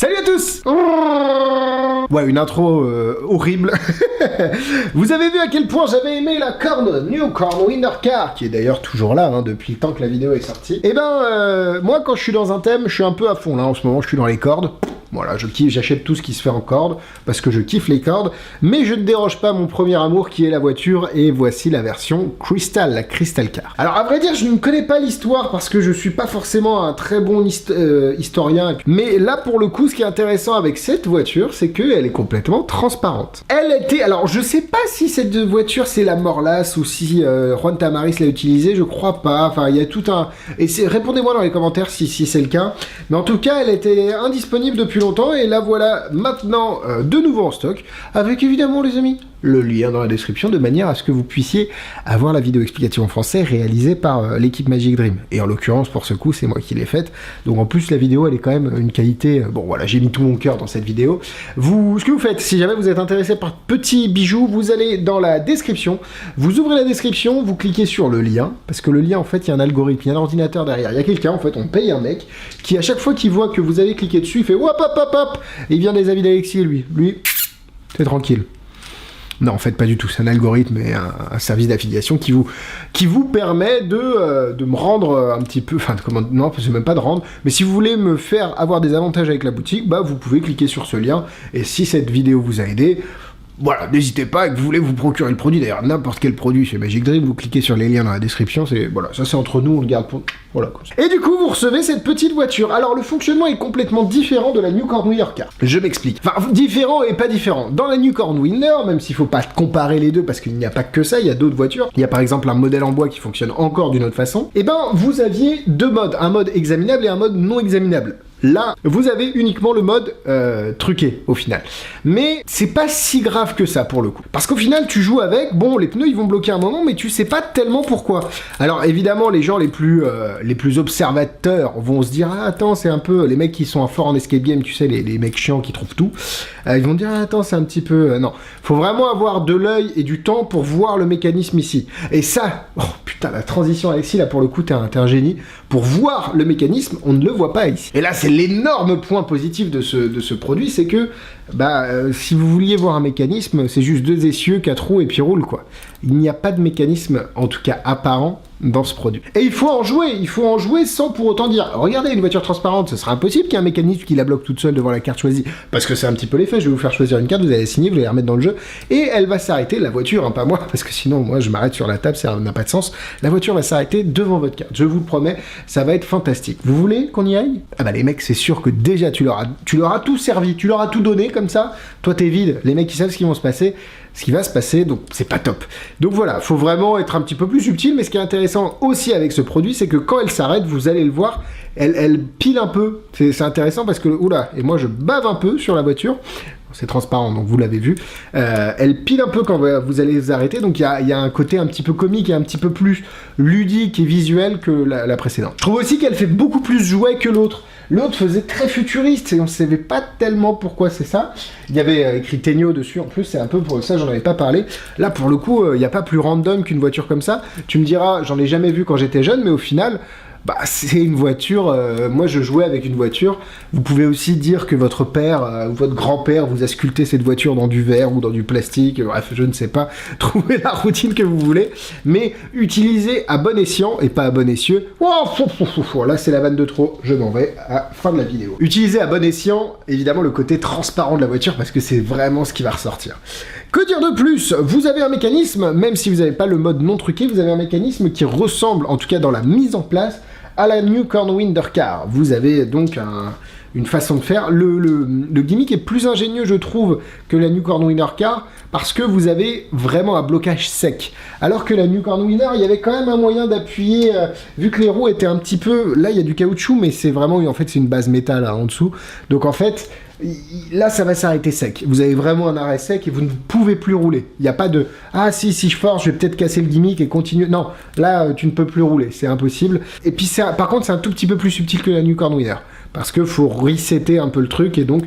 Salut à tous. Ouais, une intro horrible. Vous avez vu à quel point j'avais aimé la New Corn Winter Car, qui est d'ailleurs toujours là, depuis le temps que la vidéo est sortie. Et ben, moi quand je suis dans un thème, je suis un peu à fond là, en ce moment je suis dans les cordes. Voilà, je kiffe, j'achète tout ce qui se fait en cordes, parce que je kiffe les cordes, mais je ne déroge pas mon premier amour qui est la voiture, et voici la version Crystal, la Crystal Car. Alors à vrai dire, je ne connais pas l'histoire, parce que je suis pas forcément un très bon historien, mais là pour le coup, ce qui est intéressant avec cette voiture, c'est qu'elle est complètement transparente. Elle était, alors je sais pas si cette voiture c'est la Morlas, ou si Juan Tamaris l'a utilisée, je crois pas, enfin il y a tout un... Et répondez-moi dans les commentaires si c'est le cas, mais en tout cas elle était indisponible depuis longtemps et la voilà maintenant de nouveau en stock avec évidemment les amis le lien dans la description de manière à ce que vous puissiez avoir la vidéo explicative en français réalisée par l'équipe Magic Dream, et en l'occurrence pour ce coup c'est moi qui l'ai faite, donc en plus la vidéo elle est quand même une qualité, bon voilà, j'ai mis tout mon cœur dans cette vidéo. Ce que vous faites, si jamais vous êtes intéressé par petits bijoux, vous allez dans la description, vous ouvrez la description, vous cliquez sur le lien, parce que le lien en fait il y a un algorithme, il y a un ordinateur derrière, il y a quelqu'un en fait, on paye un mec qui à chaque fois qu'il voit que vous avez cliqué dessus, il fait hop hop hop hop, et il vient des avis d'Alexis et lui c'est tranquille. Non, en fait, pas du tout. C'est un algorithme et un service d'affiliation qui vous permet de me rendre un petit peu... Enfin, non, c'est même pas de rendre. Mais si vous voulez me faire avoir des avantages avec la boutique, bah, vous pouvez cliquer sur ce lien. Et si cette vidéo vous a aidé... Voilà, n'hésitez pas, que vous voulez vous procurer le produit, d'ailleurs n'importe quel produit chez Magic Dream, vous cliquez sur les liens dans la description, voilà, ça c'est entre nous, on le garde pour... Voilà, comme ça. Et du coup, vous recevez cette petite voiture. Alors, le fonctionnement est complètement différent de la New Cornwinner Car. Je m'explique. Enfin, différent et pas différent. Dans la New Cornwinner, même s'il faut pas comparer les deux, parce qu'il n'y a pas que ça, il y a d'autres voitures. Il y a par exemple un modèle en bois qui fonctionne encore d'une autre façon. Et ben, vous aviez deux modes, un mode examinable et un mode non examinable. Là, vous avez uniquement le mode truqué, au final. Mais c'est pas si grave que ça, pour le coup. Parce qu'au final, tu joues avec, bon, les pneus, ils vont bloquer un moment, mais tu sais pas tellement pourquoi. Alors, évidemment, les gens les plus observateurs vont se dire, ah, attends, c'est un peu... Les mecs qui sont forts en escape game, tu sais, les mecs chiants qui trouvent tout, ils vont dire, ah, attends, c'est un petit peu... non, faut vraiment avoir de l'œil et du temps pour voir le mécanisme ici. Et ça, oh putain, la transition, Alexis, là, pour le coup, t'es un génie. Pour voir le mécanisme, on ne le voit pas ici. Et là, c'est l'énorme point positif de ce produit, c'est que si vous vouliez voir un mécanisme, c'est juste 2 essieux, 4 roues et puis roule quoi. Il n'y a pas de mécanisme, en tout cas apparent, dans ce produit. Et il faut en jouer sans pour autant dire, regardez, une voiture transparente, ce sera impossible qu'il y ait un mécanisme qui la bloque toute seule devant la carte choisie, parce que c'est un petit peu l'effet, je vais vous faire choisir une carte, vous allez signer, vous allez la remettre dans le jeu, et elle va s'arrêter, la voiture, pas moi, parce que sinon, moi, je m'arrête sur la table, ça n'a pas de sens, la voiture va s'arrêter devant votre carte, je vous le promets, ça va être fantastique. Vous voulez qu'on y aille? Ah bah les mecs, c'est sûr que déjà, tu leur as tout servi, tu leur as tout donné, comme ça, toi t'es vide, les mecs ils savent ce qui va se passer, donc c'est pas top. Donc voilà, faut vraiment être un petit peu plus subtil, mais ce qui est intéressant aussi avec ce produit, c'est que quand elle s'arrête, vous allez le voir, elle pile un peu, c'est intéressant parce que, oula, et moi je bave un peu sur la voiture, c'est transparent, donc vous l'avez vu, elle pile un peu quand vous allez vous arrêter, donc il y a un côté un petit peu comique et un petit peu plus ludique et visuel que la précédente. Je trouve aussi qu'elle fait beaucoup plus jouet que l'autre. L'autre faisait très futuriste et on ne savait pas tellement pourquoi c'est ça. Il y avait écrit Tenyo dessus, en plus c'est un peu pour ça, j'en avais pas parlé. Là pour le coup, il n'y a pas plus random qu'une voiture comme ça. Tu me diras, j'en ai jamais vu quand j'étais jeune, mais au final... c'est une voiture, moi je jouais avec une voiture, vous pouvez aussi dire que votre père ou votre grand-père vous a sculpté cette voiture dans du verre ou dans du plastique, bref, je ne sais pas, trouvez la routine que vous voulez, mais utilisez à bon escient et pas à bon escient, là c'est la vanne de trop, je m'en vais à fin de la vidéo. Utilisez à bon escient, évidemment, le côté transparent de la voiture, parce que c'est vraiment ce qui va ressortir. Que dire de plus? Vous avez un mécanisme, même si vous n'avez pas le mode non truqué, vous avez un mécanisme qui ressemble, en tout cas dans la mise en place, à la New Cornwinner Car. Vous avez donc une façon de faire. Le gimmick est plus ingénieux, je trouve, que la New Cornwinner Car, parce que vous avez vraiment un blocage sec. Alors que la New Cornwinner, il y avait quand même un moyen d'appuyer, vu que les roues étaient un petit peu... Là, il y a du caoutchouc, mais c'est vraiment... En fait, c'est une base métal en dessous. Donc, en fait... Là, ça va s'arrêter sec. Vous avez vraiment un arrêt sec et vous ne pouvez plus rouler. Il n'y a pas de « Ah, si je force, je vais peut-être casser le gimmick et continuer. » Non, là, tu ne peux plus rouler. C'est impossible. Et puis, par contre, c'est un tout petit peu plus subtil que la New Cornwinner. parce que faut resetter un peu le truc, et donc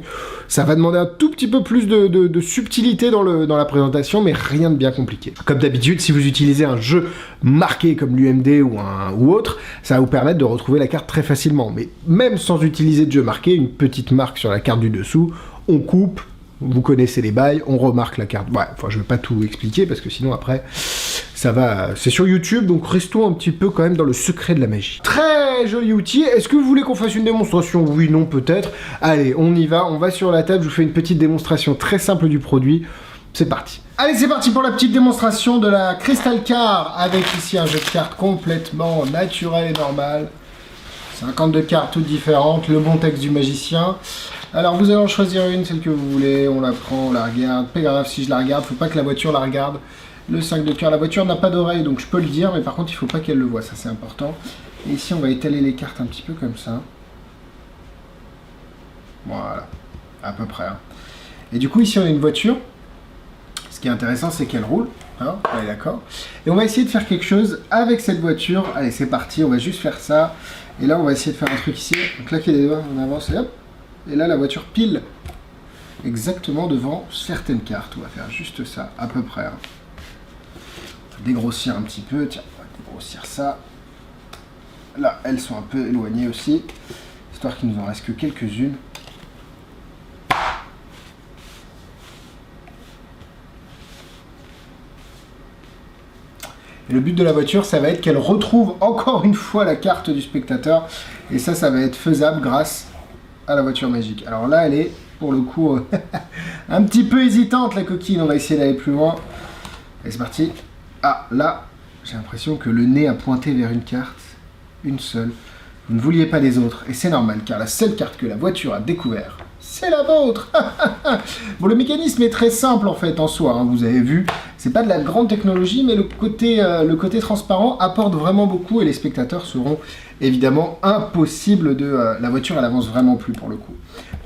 ça va demander un tout petit peu plus de subtilité dans la présentation, mais rien de bien compliqué. Comme d'habitude, si vous utilisez un jeu marqué comme l'UMD ou autre, ça va vous permettre de retrouver la carte très facilement. Mais même sans utiliser de jeu marqué, une petite marque sur la carte du dessous, on coupe, vous connaissez les bails, on remarque la carte. Ouais, enfin, je vais pas tout expliquer, parce que sinon après, ça va... C'est sur YouTube, donc restons un petit peu quand même dans le secret de la magie. Très joli outil. Est-ce que vous voulez qu'on fasse une démonstration? Oui, non, peut-être. Allez, on y va, on va sur la table, je vous fais une petite démonstration très simple du produit. C'est parti. Allez, c'est parti pour la petite démonstration de la Crystal Card, avec ici un jeu de cartes complètement naturel et normal. 52 cartes toutes différentes, le bon texte du magicien. Alors vous allez en choisir une, celle que vous voulez, on la prend, on la regarde. Pas grave si je la regarde, faut pas que la voiture la regarde. Le 5 de cœur, la voiture n'a pas d'oreille, donc je peux le dire, mais par contre il faut pas qu'elle le voie, ça c'est important. Et ici on va étaler les cartes un petit peu comme ça. Voilà, à peu près. Hein. Et du coup ici on a une voiture. Ce qui est intéressant c'est qu'elle roule, hein, on est d'accord. Et on va essayer de faire quelque chose avec cette voiture. Allez c'est parti, on va juste faire ça. Et là on va essayer de faire un truc ici. Donc là les doigts, on avance et hop. Et là la voiture pile exactement devant certaines cartes. On va faire juste ça, à peu près. Hein. Dégrossir un petit peu, tiens, on va dégrossir ça. Là, elles sont un peu éloignées aussi, histoire qu'il nous en reste que quelques-unes. Et le but de la voiture, ça va être qu'elle retrouve encore une fois la carte du spectateur, et ça va être faisable grâce à la voiture magique. Alors là, elle est, pour le coup, un petit peu hésitante, la coquine, on va essayer d'aller plus loin. Et c'est parti. Ah, là, j'ai l'impression que le nez a pointé vers une carte, une seule. Vous ne vouliez pas les autres, et c'est normal, car la seule carte que la voiture a découvert, c'est la vôtre. Bon, le mécanisme est très simple en fait en soi, hein, vous avez vu, c'est pas de la grande technologie, mais le côté transparent apporte vraiment beaucoup, et les spectateurs seront évidemment impossibles de... la voiture, elle avance vraiment plus pour le coup.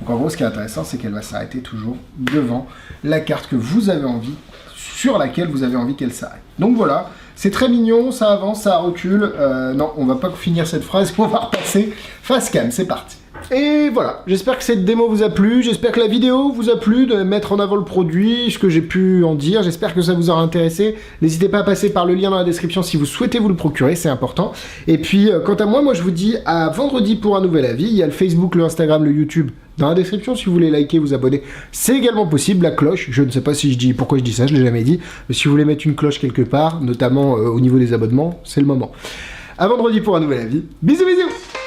Donc en gros, ce qui est intéressant, c'est qu'elle va s'arrêter toujours devant la carte que vous avez envie, sur laquelle vous avez envie qu'elle s'arrête. Donc voilà, c'est très mignon, ça avance, ça recule. Non, on va pas finir cette phrase, on va repasser face cam, c'est parti. Et voilà, j'espère que cette démo vous a plu, j'espère que la vidéo vous a plu, de mettre en avant le produit, ce que j'ai pu en dire, j'espère que ça vous aura intéressé. N'hésitez pas à passer par le lien dans la description si vous souhaitez vous le procurer, c'est important. Et puis, quant à moi, je vous dis à vendredi pour un nouvel avis. Il y a le Facebook, le Instagram, le YouTube dans la description, si vous voulez liker, vous abonner, c'est également possible. La cloche, je ne sais pas pourquoi je dis ça, je l'ai jamais dit, mais si vous voulez mettre une cloche quelque part, notamment au niveau des abonnements, c'est le moment. À vendredi pour un nouvel avis. Bisous bisous.